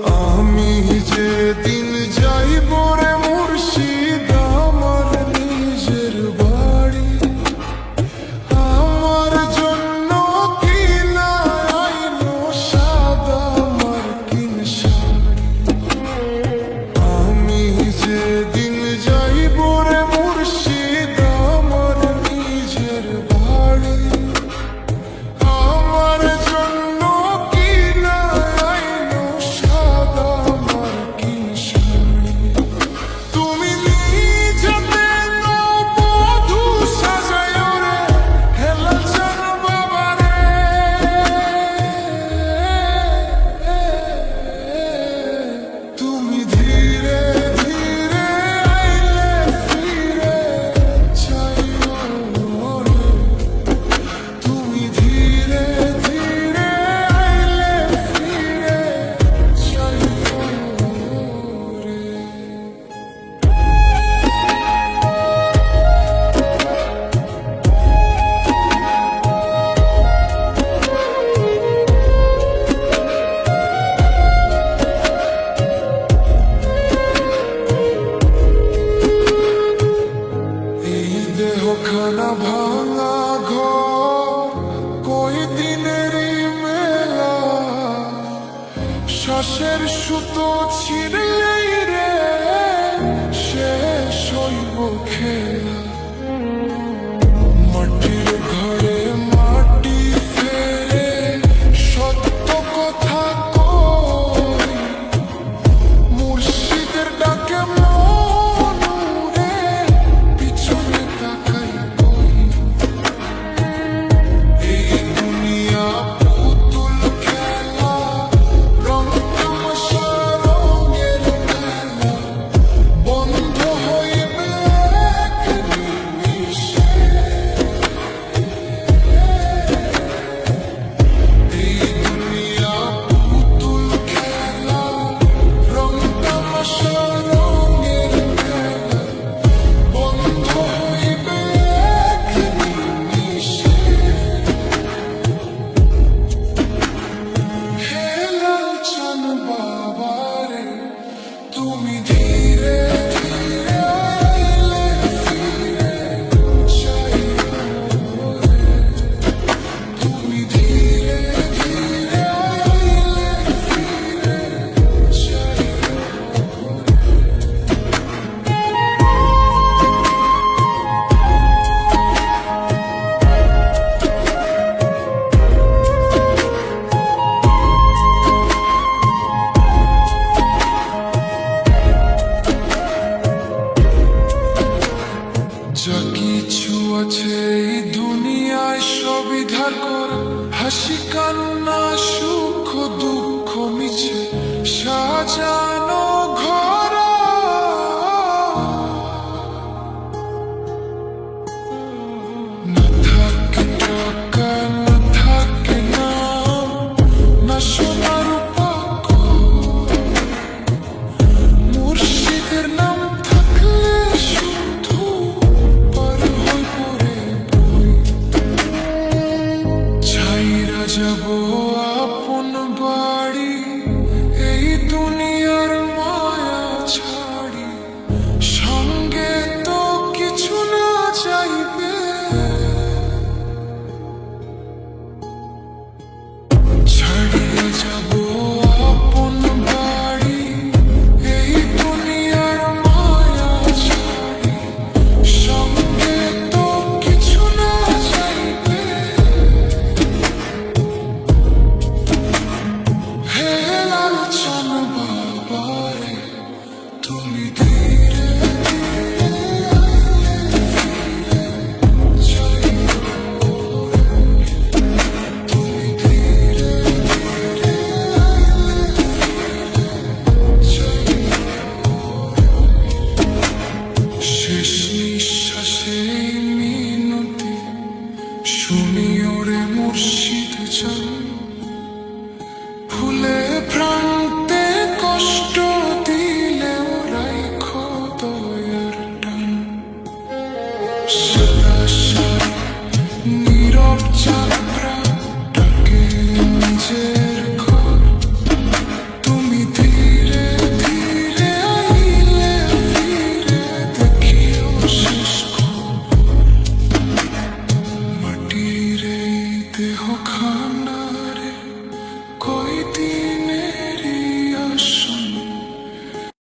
আমি যেদিন যাইব রে মুর্শিদ আমার নিজের বাড়ি, আমার জন্য কিনা আইলো সাদা মার্কিন শাড়ি। আমি যেদিন যাইব রে মুর্শিদ আমার নিজের বাড়ি, আমার জন্য কিনা আইলো সাদা মার্কিন শাড়ি। তুমি নিজেতে নববধূ সাজায়ো রে হেলা চান বাবারে, তুমি ধীরে ধীরে আইলে ফিরে যাইও রে, তুমি ধীরে ধীরে আইলে ফিরে যাইও রে। এই দেহখানা ভাঙা ঘর কই দিনেরই মেলা, শ্বাসের সুতো ছিঁড়লেই রে শেষ হইব খেলা। মাটির ঘরে মাটি ফেরে সত্য কথা কই, মুর্শিদের ডাকে মনুরে পিছনে তাকাই কই। এই দুনিয়া পুতুল খেলা, রং তামাশা রঙের মেলা, বন্ধ হইবে এক নিমিষে। এই দুনিয়া পুতুল খেলা, রং তামাশা রঙের মেলা, বন্ধ হইবে এক নিমিষে। হেলা চান বাবারে, তুমি ধীরে ধীরে আইলে ফিরে যাইও রে, তুমি ধীরে ধীরে আইলে ফিরে যাইও যা কিছু আছে এই দুনিয়ায় সবই ধার করা, হাসি কান্না সুখ দুঃখ মিছে সাজানো